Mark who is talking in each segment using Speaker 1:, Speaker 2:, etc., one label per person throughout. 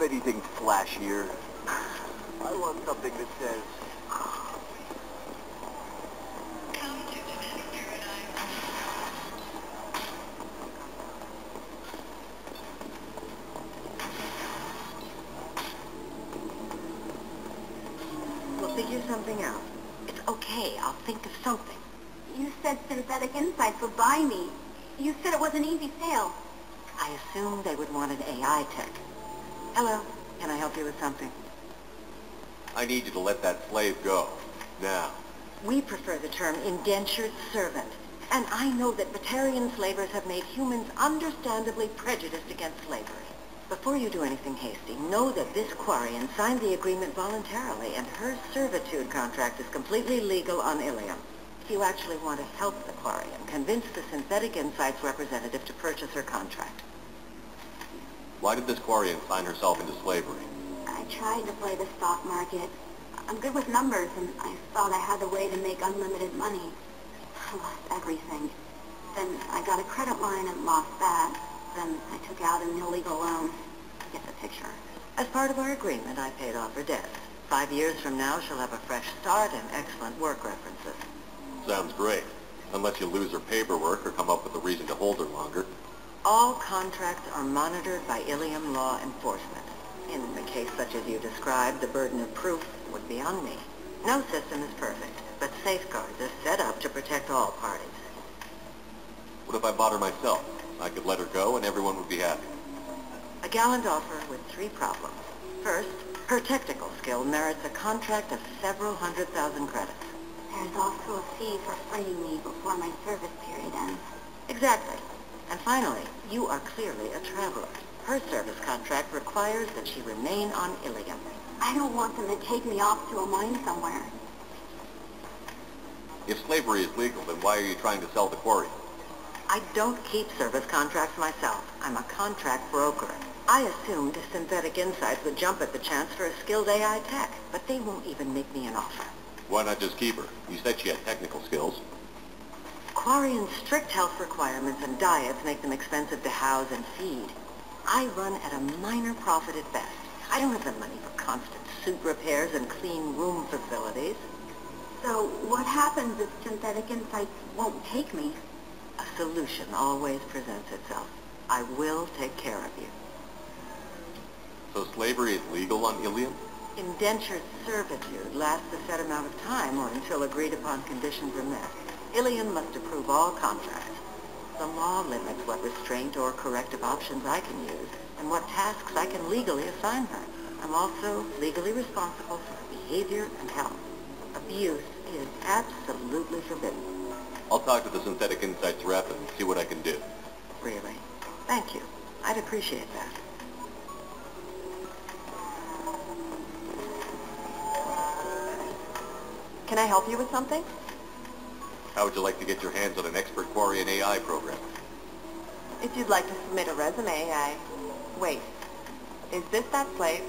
Speaker 1: anything flashier. I want something that says...
Speaker 2: We'll figure something out. It's okay, I'll think of something.
Speaker 3: You said Synthetic Insights would buy me. You said it was an easy sale.
Speaker 2: I assumed they would want an AI tech. Hello, can I help you with something?
Speaker 1: I need you to let that slave go. Now.
Speaker 2: We prefer the term indentured servant. And I know that Batarian slavers have made humans understandably prejudiced against slavery. Before you do anything hasty, know that this Quarian signed the agreement voluntarily, and her servitude contract is completely legal on Illium. You actually want to help the Quarian convince the Synthetic Insights representative to purchase her contract.
Speaker 1: Why did this Quarian sign herself into slavery?
Speaker 3: I tried to play the stock market. I'm good with numbers, and I thought I had a way to make unlimited money. I lost everything. Then I got a credit line and lost that. Then I took out an illegal loan. You get the picture.
Speaker 2: As part of our agreement, I paid off her debts. 5 years from now, she'll have a fresh start and excellent work references.
Speaker 1: Sounds great. Unless you lose her paperwork or come up with a reason to hold her longer.
Speaker 2: All contracts are monitored by Illium law enforcement. In a case such as you described, the burden of proof would be on me. No system is perfect, but safeguards are set up to protect all parties.
Speaker 1: What if I bought her myself? I could let her go and everyone would be happy.
Speaker 2: A gallant offer with 3 problems. First, her technical skill merits a contract of several 100,000 credits.
Speaker 3: There's also a fee for freeing me before my service period ends.
Speaker 2: Exactly. And finally, you are clearly a traveler. Her service contract requires that she remain on Illium.
Speaker 3: I don't want them to take me off to a mine somewhere.
Speaker 1: If slavery is legal, then why are you trying to sell the quarry?
Speaker 2: I don't keep service contracts myself. I'm a contract broker. I assumed Synthetic Insights would jump at the chance for a skilled AI tech, but they won't even make me an offer.
Speaker 1: Why not just keep her? You said she had technical skills.
Speaker 2: Quarian's strict health requirements and diets make them expensive to house and feed. I run at a minor profit at best. I don't have the money for constant suit repairs and clean room facilities.
Speaker 3: So what happens if Synthetic Insights won't take me?
Speaker 2: A solution always presents itself. I will take care of you.
Speaker 1: So slavery is legal on Illium?
Speaker 2: Indentured servitude lasts a set amount of time or until agreed upon conditions are met. Illium must approve all contracts. The law limits what restraint or corrective options I can use and what tasks I can legally assign her. I'm also legally responsible for her behavior and health. Abuse is absolutely forbidden.
Speaker 1: I'll talk to the Synthetic Insights rep and see what I can do.
Speaker 2: Really? Thank you. I'd appreciate that.
Speaker 4: Can I help you with something?
Speaker 1: How would you like to get your hands on an expert Quarian AI program?
Speaker 4: If you'd like to submit a resume, Wait. Is this that slave?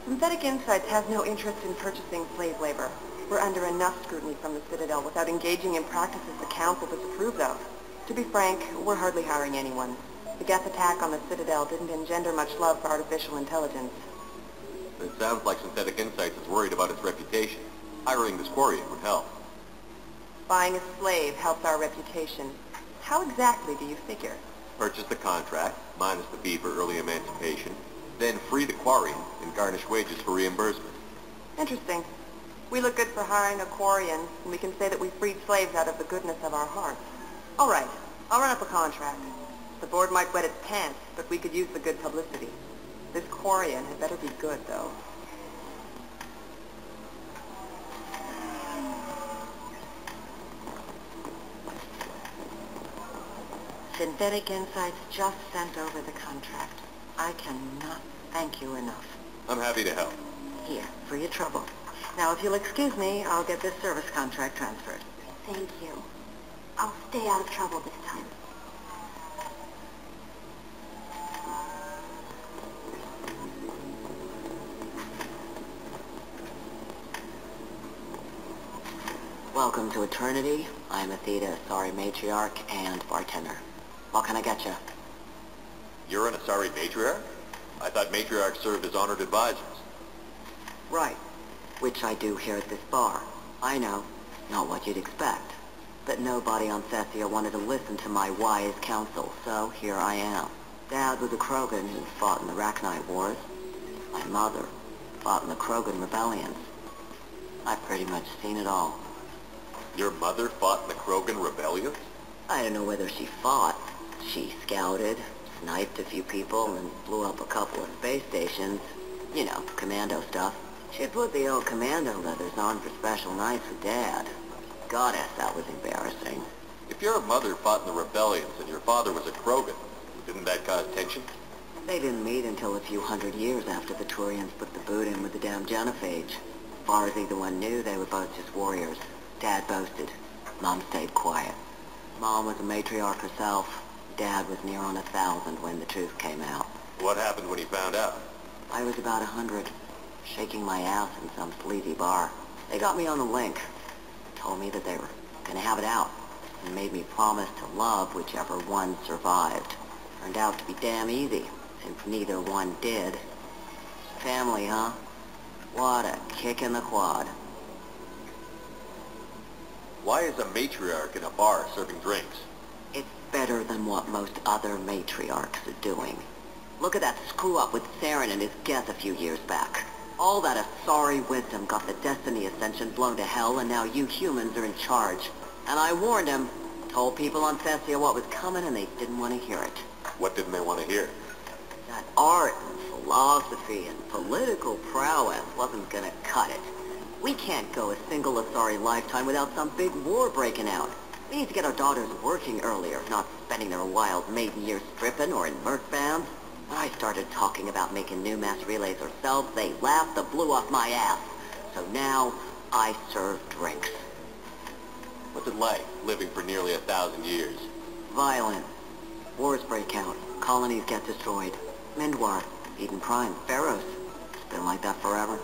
Speaker 4: Synthetic Insights has no interest in purchasing slave labor. We're under enough scrutiny from the Citadel without engaging in practices the Council disapproves of. To be frank, we're hardly hiring anyone. The Geth attack on the Citadel didn't engender much love for artificial intelligence.
Speaker 1: It sounds like Synthetic Insights is worried about its reputation. Hiring this Quarian would help.
Speaker 4: Buying a slave helps our reputation. How exactly do you figure?
Speaker 1: Purchase the contract, minus the fee for early emancipation, then free the Quarian and garnish wages for reimbursement.
Speaker 4: Interesting. We look good for hiring a Quarian, and we can say that we freed slaves out of the goodness of our hearts. All right, I'll run up a contract. The board might wet its pants, but we could use the good publicity. This Quarian had better be good, though.
Speaker 2: Synthetic Insights just sent over the contract. I cannot thank you enough.
Speaker 1: I'm happy to help.
Speaker 2: Here, for your trouble. Now, if you'll excuse me, I'll get this service contract transferred.
Speaker 3: Thank you. I'll stay out of trouble this time.
Speaker 2: Welcome to Eternity. I'm Athena, sorry matriarch and bartender. What can I get you?
Speaker 1: You're an Asari matriarch? I thought matriarchs served as honored advisors.
Speaker 2: Right. Which I do here at this bar. I know. Not what you'd expect. But nobody on Thessia wanted to listen to my wise counsel, so here I am. Dad was a Krogan who fought in the Rachni Wars. My mother fought in the Krogan rebellions. I've pretty much seen it all.
Speaker 1: Your mother fought in the Krogan rebellions?
Speaker 2: I don't know whether she fought. She scouted, sniped a few people, and blew up a couple of space stations. You know, commando stuff. She put the old commando leathers on for special nights with Dad. Goddess, that was embarrassing.
Speaker 1: If your mother fought in the rebellions and your father was a Krogan, didn't that cause tension?
Speaker 2: They didn't meet until a few hundred years after the Turians put the boot in with the damn genophage. As far as either one knew, they were both just warriors. Dad boasted. Mom stayed quiet. Mom was a matriarch herself. Dad was near on 1,000 when the truth came out.
Speaker 1: What happened when he found out?
Speaker 2: I was about 100, shaking my ass in some sleazy bar. They got me on the link. Told me that they were gonna have it out, and made me promise to love whichever one survived. Turned out to be damn easy, since neither one did. Family, huh? What a kick in the quad.
Speaker 1: Why is a matriarch in a bar serving drinks?
Speaker 2: It's better than what most other matriarchs are doing. Look at that screw-up with Saren and his guest a few years back. All that Asari wisdom got the Destiny Ascension blown to hell, and now you humans are in charge. And I warned him, told people on Thessia what was coming, and they didn't want to hear it.
Speaker 1: What didn't they want to hear?
Speaker 2: That art and philosophy and political prowess wasn't gonna cut it. We can't go a single Asari lifetime without some big war breaking out. We need to get our daughters working earlier, not spending their wild maiden years stripping or in merc bands. When I started talking about making new mass relays ourselves, they laughed and blew off my ass. So now, I serve drinks.
Speaker 1: What's it like, living for nearly 1,000 years?
Speaker 2: Violent. Wars break out. Colonies get destroyed. Mindwar, Eden Prime, Pharaohs. It's been like that forever.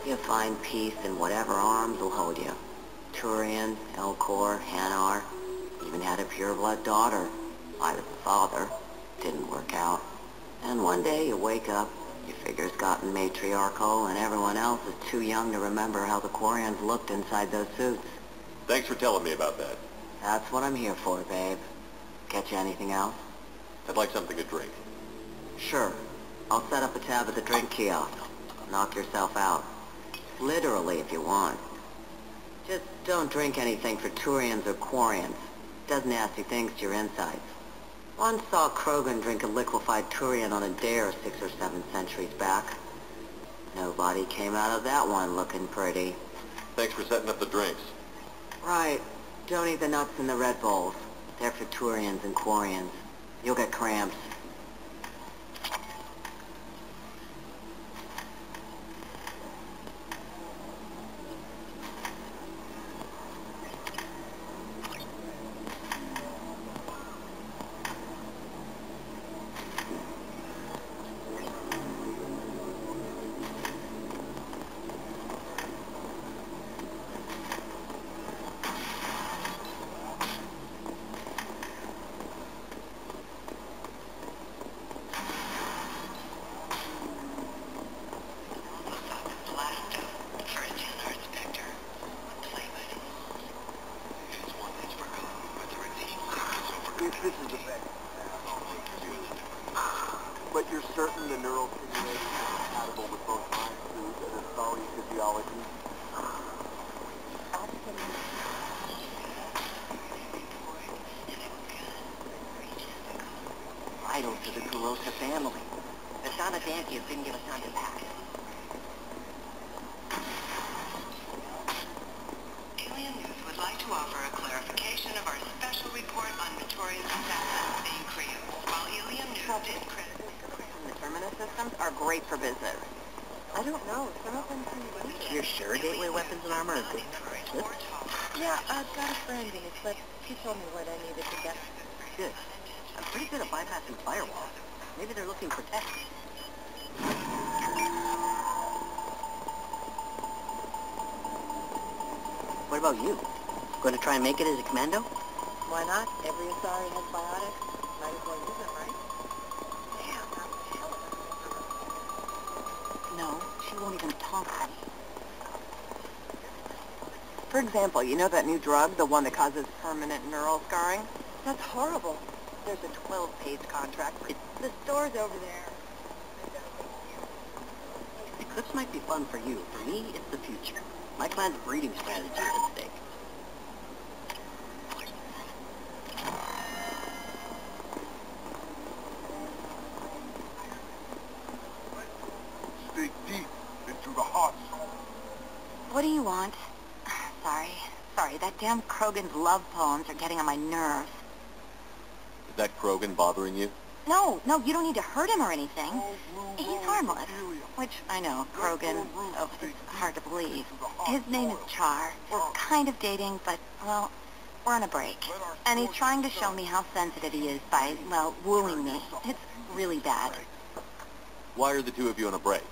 Speaker 2: You find peace in whatever arms will hold you. Turian, Elcor, Hanar. Even had a pure-blood daughter. I was the father. Didn't work out. And one day you wake up, your figure's gotten matriarchal, and everyone else is too young to remember how the Quarians looked inside those suits.
Speaker 1: Thanks for telling me about that.
Speaker 2: That's what I'm here for, babe. Get you anything else?
Speaker 1: I'd like something to drink.
Speaker 2: Sure. I'll set up a tab at the drink kiosk. Knock yourself out. Literally, if you want. Just don't drink anything for Turians or Quarians. Does nasty things to your insides. Once saw Krogan drink a liquefied Turian on a dare 6 or 7 centuries back. Nobody came out of that one looking pretty.
Speaker 1: Thanks for setting up the drinks.
Speaker 2: Right. Don't eat the nuts in the Red Bulls. They're for Turians and Quarians. You'll get cramps.
Speaker 1: This is the best. But you're certain the neural stimulation is compatible with both mind food and Asari physiology?
Speaker 2: Vital to the Kurosa family. The Sanadankians didn't give us time to pack.
Speaker 5: Alien News would like to offer a clarification of our special report on Notorious Assassins being Creo. While Illium News did credit...
Speaker 4: The terminus systems are great for business. I don't know. Some of them seem dangerous.
Speaker 2: You're sure gateway weapons and armor are good?
Speaker 4: Yeah, I've got a friend in his but he told me what I needed to get.
Speaker 2: Good. I'm pretty good at bypassing firewalls. Maybe they're looking for tech. What about you? Going to try and make it as a commando?
Speaker 4: Why not? Every Asari has biotics. Might as well use them, right? Damn, that was hell of a
Speaker 2: she won't even talk to me.
Speaker 4: For example, you know that new drug, the one that causes permanent neural scarring? That's horrible. There's a 12-page contract. The store's over there.
Speaker 6: Eclipse might be fun for you. For me, it's the future. My clan's breeding strategy is at stake.
Speaker 7: Dig deep into the heart zone.
Speaker 2: What do you want? Sorry, that damn Krogan's love poems are getting on my nerves.
Speaker 1: Is that Krogan bothering you?
Speaker 2: No, you don't need to hurt him or anything. He's harmless. Which, I know, Krogan, oh, it's hard to believe. His name is Char. We're kind of dating, but, well, we're on a break. And he's trying to show me how sensitive he is by, well, wooing me. It's really bad.
Speaker 1: Why are the two of you on a break?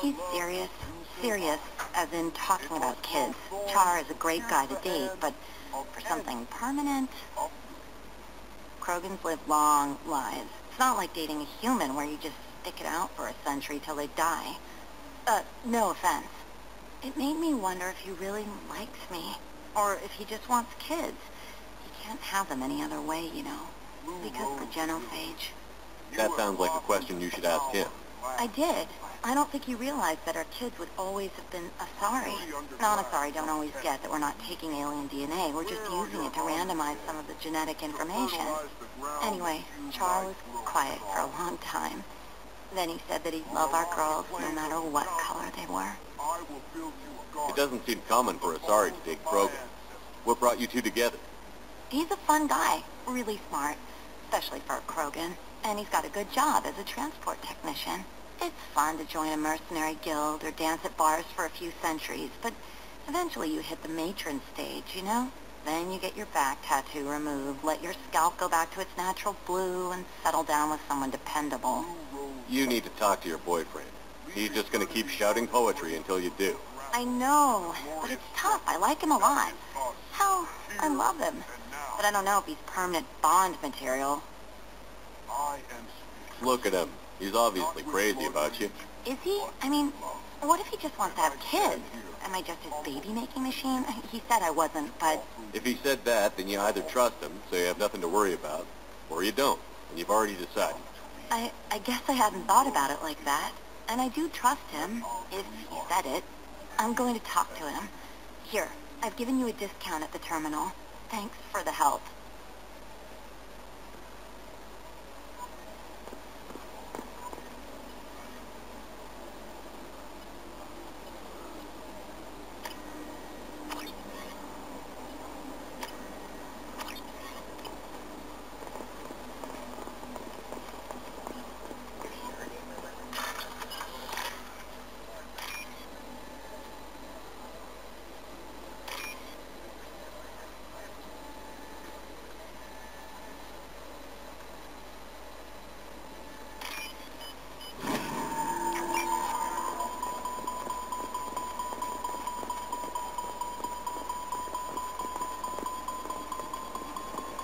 Speaker 2: He's serious. Serious, as in talking about kids. Char is a great guy to date, but for something permanent... Krogans live long lives. It's not like dating a human where you just stick it out for a century till they die. No offense. It made me wonder if he really likes me, or if he just wants kids. He can't have them any other way, you know, because the genophage.
Speaker 1: That sounds like a question you should ask him.
Speaker 2: I did. I don't think he realized that our kids would always have been Asari. Non-Asari don't always get that we're not taking alien DNA. We're just using it to randomize some of the genetic information. Anyway, Char was quiet for a long time. Then he said that he'd love our girls no matter what color they were.
Speaker 1: It doesn't seem common for Asari to dig Krogan. What brought you two together?
Speaker 2: He's a fun guy, really smart, especially for a Krogan. And he's got a good job as a transport technician. It's fun to join a mercenary guild or dance at bars for a few centuries, but eventually you hit the matron stage, you know? Then you get your back tattoo removed, let your scalp go back to its natural blue, and settle down with someone dependable.
Speaker 1: You need to talk to your boyfriend. He's just going to keep shouting poetry until you do.
Speaker 2: I know, but it's tough. I like him a lot. Hell, I love him. But I don't know if he's permanent Bond material.
Speaker 1: Look at him. He's obviously crazy about you.
Speaker 2: Is he? I mean, what if he just wants to have kids? Am I just his baby-making machine? He said I wasn't, but...
Speaker 1: If he said that, then you either trust him, so you have nothing to worry about, or you don't, and you've already decided.
Speaker 2: I guess I hadn't thought about it like that. And I do trust him, if he said it. I'm going to talk to him. Here, I've given you a discount at the terminal. Thanks for the help.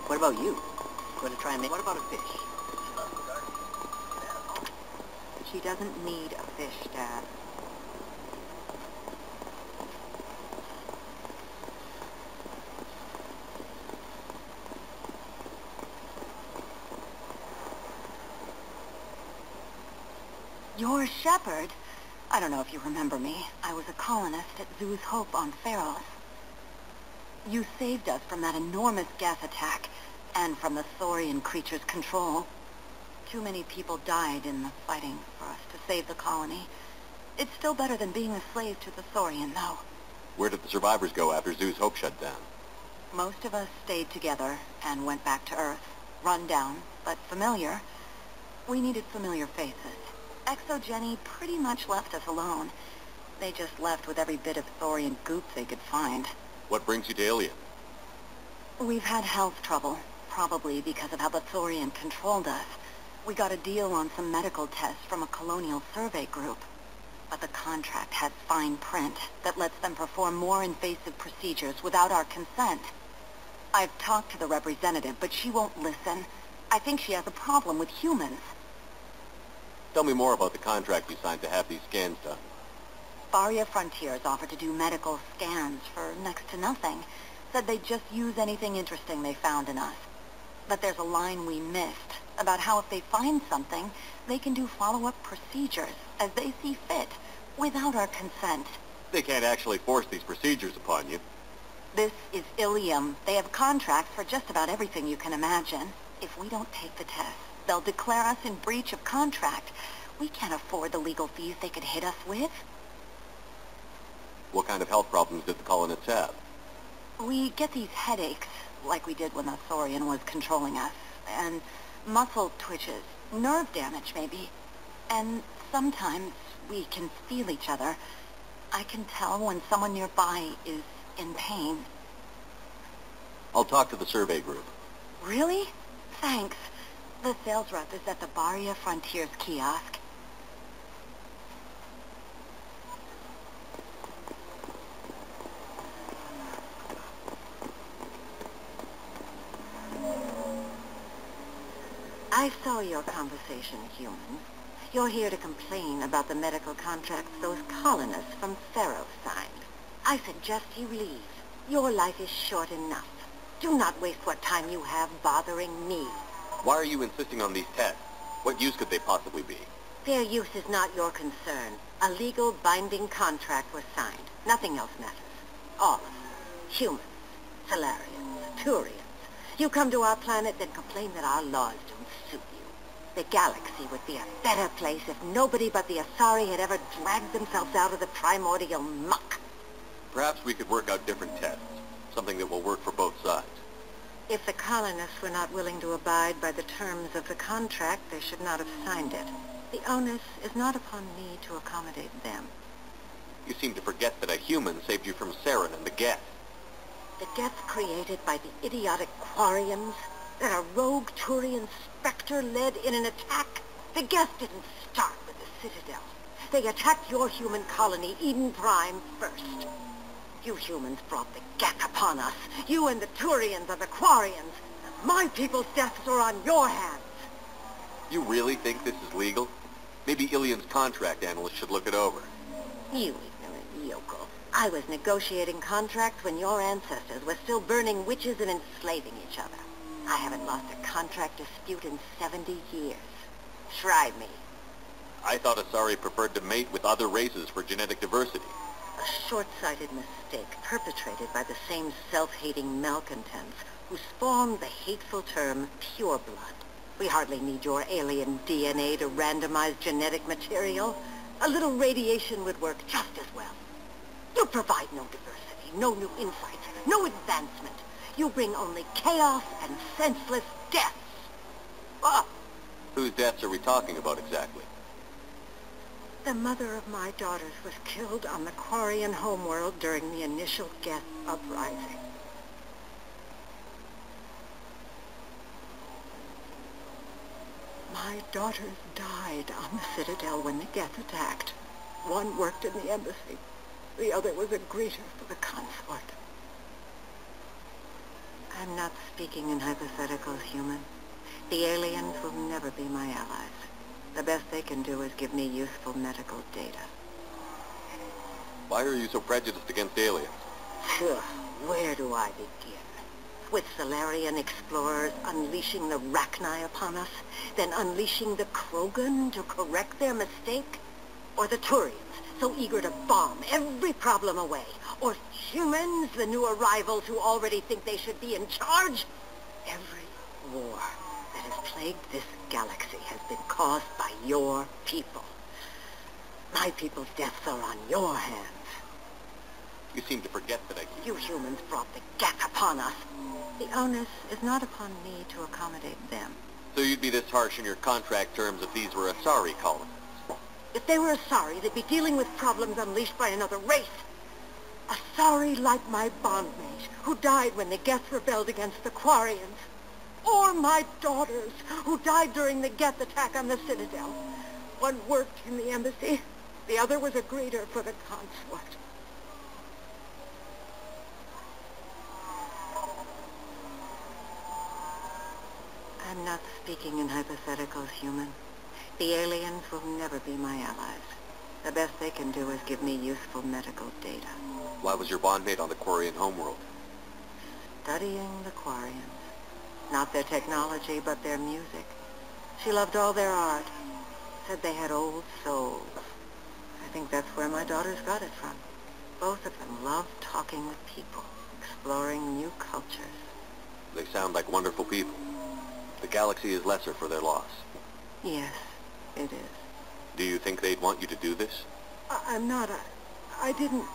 Speaker 6: What about you? Going to try and make... What about a fish?
Speaker 2: She doesn't need a fish, Dad. You're a shepherd? I don't know if you remember me. I was a colonist at Zoo's Hope on Pharos. You saved us from that enormous gas attack, and from the Thorian creature's control. Too many people died in the fighting for us to save the colony. It's still better than being a slave to the Thorian, though.
Speaker 1: Where did the survivors go after Zoo's Hope shut down?
Speaker 2: Most of us stayed together and went back to Earth. Run down, but familiar. We needed familiar faces. Exogeny pretty much left us alone. They just left with every bit of Thorian goop they could find.
Speaker 1: What brings you to Illium?
Speaker 2: We've had health trouble, probably because of how the Thorian controlled us. We got a deal on some medical tests from a colonial survey group. But the contract has fine print that lets them perform more invasive procedures without our consent. I've talked to the representative, but she won't listen. I think she has a problem with humans.
Speaker 1: Tell me more about the contract you signed to have these scans done.
Speaker 2: Barria Frontiers offered to do medical scans for next to nothing. Said they'd just use anything interesting they found in us. But there's a line we missed about how if they find something, they can do follow-up procedures as they see fit, without our consent.
Speaker 1: They can't actually force these procedures upon you.
Speaker 2: This is Illium. They have contracts for just about everything you can imagine. If we don't take the test, they'll declare us in breach of contract. We can't afford the legal fees they could hit us with.
Speaker 1: What kind of health problems did the colonists have?
Speaker 2: We get these headaches, like we did when the Thorian was controlling us, and muscle twitches, nerve damage maybe, and sometimes we can feel each other. I can tell when someone nearby is in pain.
Speaker 1: I'll talk to the survey group.
Speaker 2: Really? Thanks. The sales rep is at the Barria Frontiers kiosk. I saw your conversation, human. You're here to complain about the medical contracts those colonists from Pharaoh signed. I suggest you leave. Your life is short enough. Do not waste what time you have bothering me.
Speaker 1: Why are you insisting on these tests? What use could they possibly be?
Speaker 2: Their use is not your concern. A legal binding contract was signed. Nothing else matters. All of us. Humans, Solarians, Turians. You come to our planet, then complain that our laws don't suit you. The galaxy would be a better place if nobody but the Asari had ever dragged themselves out of the primordial muck.
Speaker 1: Perhaps we could work out different tests. Something that will work for both sides.
Speaker 2: If the colonists were not willing to abide by the terms of the contract, they should not have signed it. The onus is not upon me to accommodate them.
Speaker 1: You seem to forget that a human saved you from Saren and the Geth.
Speaker 2: The Geth created by the idiotic Quarians, that a rogue Turian specter led in an attack. The Geth didn't start with the Citadel. They attacked your human colony, Eden Prime, first. You humans brought the Geth upon us. You and the Turians are the Quarians. My people's deaths are on your hands.
Speaker 1: You really think this is legal? Maybe Illium's contract analyst should look it over.
Speaker 2: You ignorant yokel. I was negotiating contracts when your ancestors were still burning witches and enslaving each other. I haven't lost a contract dispute in 70 years. Try me.
Speaker 1: I thought Asari preferred to mate with other races for genetic diversity.
Speaker 2: A short-sighted mistake perpetrated by the same self-hating malcontents who spawned the hateful term pureblood. We hardly need your alien DNA to randomize genetic material. A little radiation would work just as well. You provide no diversity, no new insights, no advancement. You bring only chaos and senseless deaths. Ah!
Speaker 1: Whose deaths are we talking about exactly?
Speaker 2: The mother of my daughters was killed on the Quarian homeworld during the initial Geth uprising. My daughters died on the Citadel when the Geth attacked. One worked in the embassy. The other was a greeter for the consort. I'm not speaking in hypotheticals, human. The aliens will never be my allies. The best they can do is give me useful medical data.
Speaker 1: Why are you so prejudiced against aliens?
Speaker 2: Where do I begin? With Solarian explorers unleashing the Rachni upon us, then unleashing the Krogan to correct their mistake? Or the Turians, so eager to bomb every problem away? Or humans, the new arrivals who already think they should be in charge? Every war that has plagued this galaxy has been caused by your people. My people's deaths are on your hands.
Speaker 1: You seem to forget that
Speaker 2: You humans brought the Geth upon us. The onus is not upon me to accommodate them.
Speaker 1: So you'd be this harsh in your contract terms if these were Asari colonists?
Speaker 2: If they were Asari, they'd be dealing with problems unleashed by another race. Asari like my bondmate, who died when the Geth rebelled against the Quarians. Or my daughters, who died during the Geth attack on the Citadel. One worked in the embassy, the other was a greeter for the consort. I'm not speaking in hypotheticals, human. The aliens will never be my allies. The best they can do is give me useful medical data.
Speaker 1: Why was your bondmate on the Quarian homeworld?
Speaker 2: Studying the Quarians. Not their technology, but their music. She loved all their art. Said they had old souls. I think that's where my daughters got it from. Both of them love talking with people, exploring new cultures.
Speaker 1: They sound like wonderful people. The galaxy is lesser for their loss.
Speaker 2: Yes, it is.
Speaker 1: Do you think they'd want you to do this?
Speaker 2: I'm not. I didn't...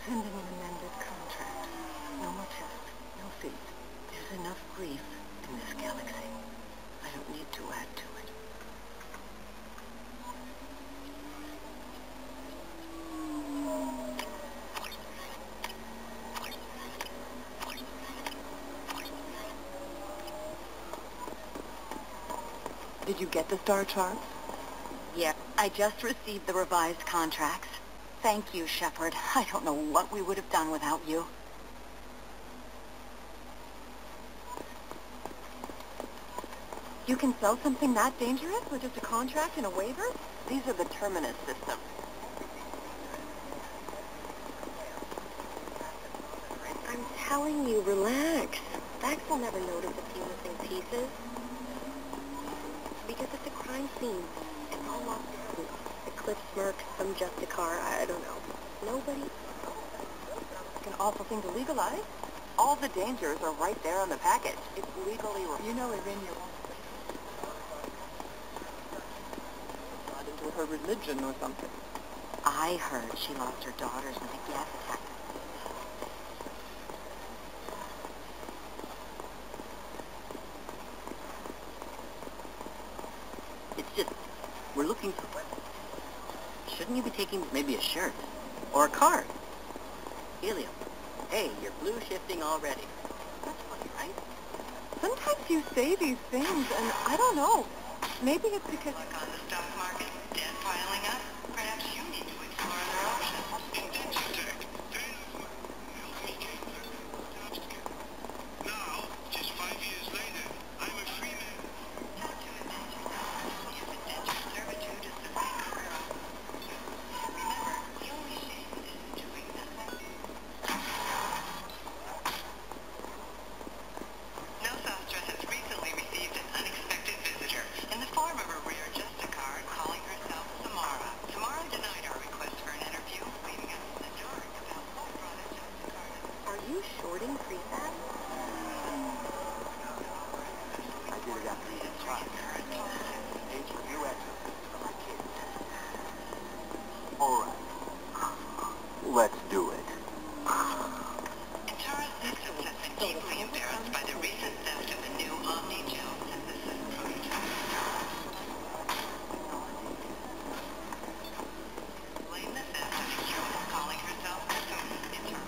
Speaker 2: Sending an amended contract. No more tests, no fees. There's enough grief in this galaxy. I don't need to add to it.
Speaker 4: Did you get the star charts?
Speaker 2: Yeah, I just received the revised contracts. Thank you, Shepard. I don't know what we would have done without you.
Speaker 4: You can sell something that dangerous with just a contract and a waiver? These are the terminus systems.
Speaker 3: I'm telling you, relax. Vax will never notice a few missing pieces. Because it's a crime scene. It's all lost. Cliff smirks, some Justicar, I don't know. Nobody...
Speaker 4: It's an awful thing to legalize. All the dangers are right there on the package. It's legally... You know, Irene, got into her religion or something.
Speaker 2: I heard she lost her daughters in a gas attack.
Speaker 6: It's just, we're looking for weapons. Shouldn't you be taking maybe a shirt? Or a card? Illium. Hey, you're blue shifting already. That's funny, right?
Speaker 4: Sometimes you say these things, and I don't know. Maybe it's because...
Speaker 5: Like on the stock market, debt piling up. Perhaps you need to explore other options.
Speaker 7: Now, just 5 years later, I'm a free man.
Speaker 5: Talk to indentured servitude. If indentured servitude is the right career. Remember, the only shame is in doing nothing. Nosastra has recently received an unexpected visitor in the form of a rare Justicar calling herself Samara. Samara denied our request for an interview, leaving us in the dark about what brought a Justicar to...
Speaker 3: Are you shorting prefab?
Speaker 6: I did it after you tried. Age for new exercises for my kids. All right. Let's do it.
Speaker 5: Intara's systems have been deeply embarrassed by the recent theft of the new Omni-Gel synthesis prototype. Blame the theft of a human calling herself Intara.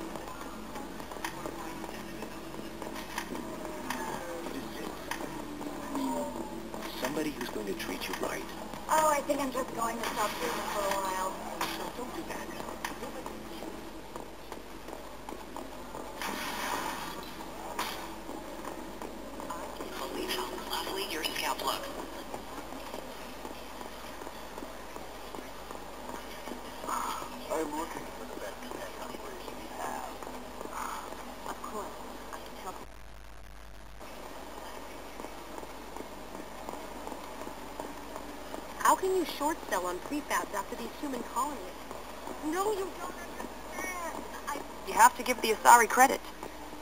Speaker 1: Somebody who's going to treat you right.
Speaker 3: Oh, I think I'm just going to stop treatment for a while.
Speaker 1: No, don't do that.
Speaker 5: I can't believe how lovely your scalp looks.
Speaker 6: I'm looking for the best companion we have.
Speaker 3: Of course, I can help. How can you short sell on prefabs after these human colonies? No, you don't understand.
Speaker 4: You have to give the Asari credit.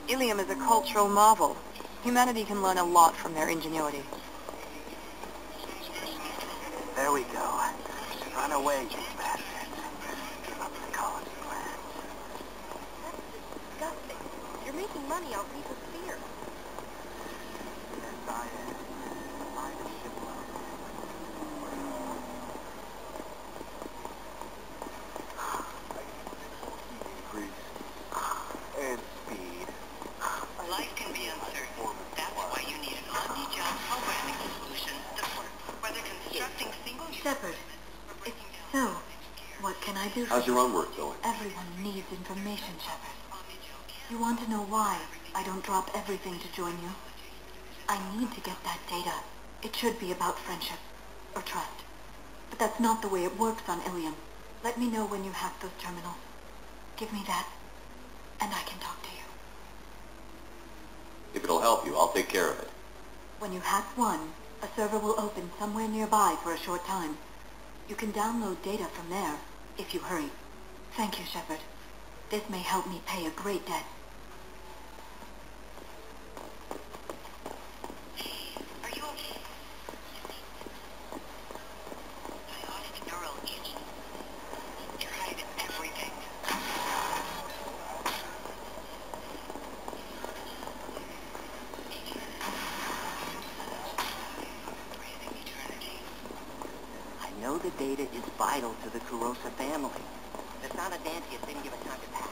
Speaker 4: Illium is a cultural marvel. Humanity can learn a lot from their ingenuity.
Speaker 6: There we go. Run away, you bastards. Give up the colony plan.
Speaker 3: That's disgusting. You're making money off people's fear.
Speaker 6: Yes, I am. Mind a ship load. Increase. And speed.
Speaker 5: Life can be uncertain. That's why you need an Omni-Gel programming solution that works, whether
Speaker 2: Shepard, it's so. What can I do for
Speaker 1: How's your own work going?
Speaker 2: Everyone needs information, Shepard. You want to know why I don't drop everything to join you? I need to get that data. It should be about friendship or trust. But that's not the way it works on Illium. Let me know when you hack those terminals. Give me that, and I can talk to you.
Speaker 1: If it'll help you, I'll take care of it.
Speaker 2: When you hack one, a server will open somewhere nearby for a short time. You can download data from there, if you hurry. Thank you, Shepard. This may help me pay a great debt.
Speaker 5: Are you okay? I lost neural itch. Tried everything. Breathing eternity.
Speaker 6: I know the data is vital to the Kurosa family. The Sana Dantius didn't give us time to pass.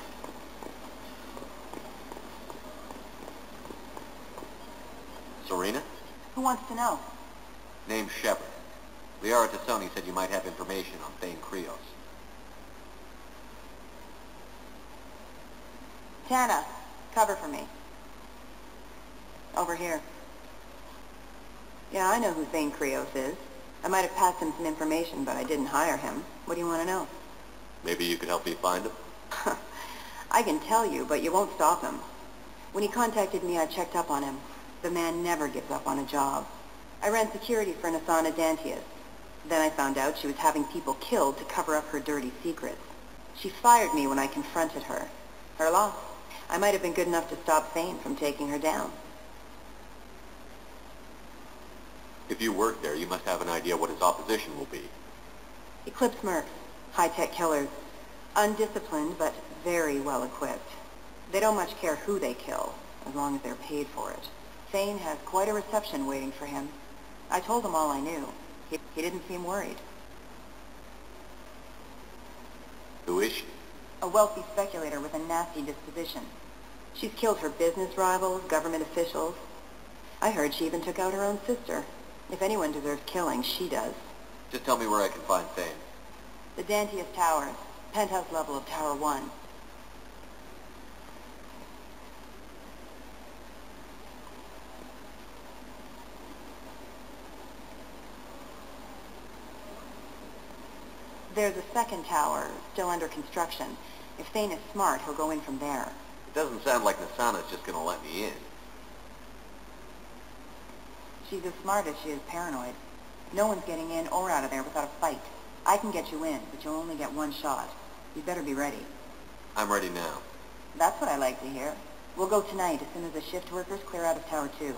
Speaker 1: Serena?
Speaker 2: Who wants to know?
Speaker 1: Name's Shepard. Liara Tassoni said you might have information on Thane Krios.
Speaker 4: Tana, cover for me. Over here. Yeah, I know who Thane Krios is. I might have passed him some information, but I didn't hire him. What do you want to know?
Speaker 1: Maybe you could help me find him?
Speaker 4: I can tell you, but you won't stop him. When he contacted me, I checked up on him. The man never gives up on a job. I ran security for Nasana Dantius. Then I found out she was having people killed to cover up her dirty secrets. She fired me when I confronted her. Her loss. I might have been good enough to stop Thane from taking her down.
Speaker 1: If you work there, you must have an idea what his opposition will be.
Speaker 4: Eclipse mercs, high-tech killers. Undisciplined, but very well equipped. They don't much care who they kill, as long as they're paid for it. Thane has quite a reception waiting for him. I told him all I knew. He didn't seem worried.
Speaker 1: Who is she?
Speaker 4: A wealthy speculator with a nasty disposition. She's killed her business rivals, government officials. I heard she even took out her own sister. If anyone deserves killing, she does.
Speaker 1: Just tell me where I can find Thane.
Speaker 4: The Dantius Towers, penthouse level of Tower 1. There's a second tower, still under construction. If Thane is smart, he'll go in from there.
Speaker 1: It doesn't sound like Nasana's just gonna let me in.
Speaker 4: She's as smart as she is paranoid. No one's getting in or out of there without a fight. I can get you in, but you'll only get one shot. You better be ready.
Speaker 1: I'm ready now.
Speaker 4: That's what I like to hear. We'll go tonight as soon as the shift workers clear out of Tower 2.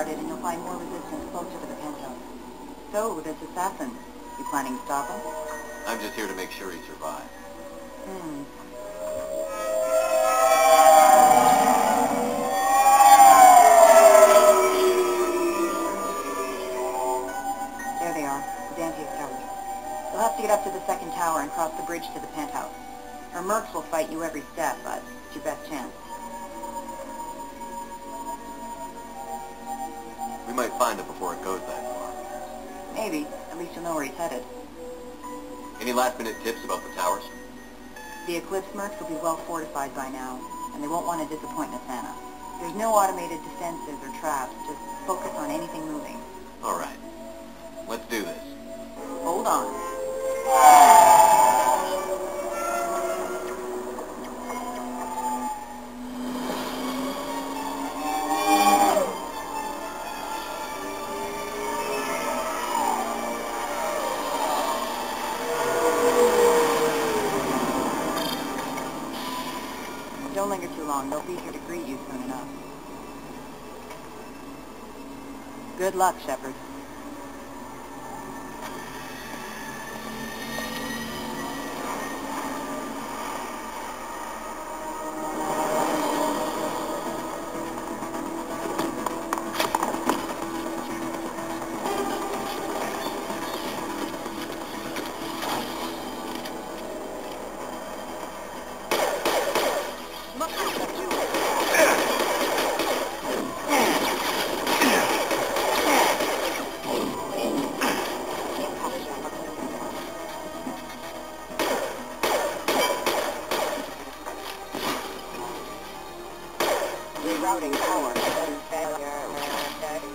Speaker 4: And you'll find more resistance closer to the penthouse. So, this assassin, you planning to stop him?
Speaker 1: I'm just here to make sure he survives.
Speaker 4: There they are, the Dantius Towers. You'll have to get up to the second tower and cross the bridge to the penthouse. Her mercs will fight you every step, but it's your best chance.
Speaker 1: We might find him before it goes that far.
Speaker 4: Maybe. At least you'll know where he's headed.
Speaker 1: Any last-minute tips about the towers?
Speaker 4: The Eclipse mercs will be well fortified by now, and they won't want to disappoint Nasana. There's no automated defenses or traps. Just focus on anything moving.
Speaker 1: All right. Let's do this.
Speaker 4: Hold on. Don't Don't linger too long. They'll be here to greet you soon enough. Good luck, Shepard.
Speaker 2: Rerouting power. Failure.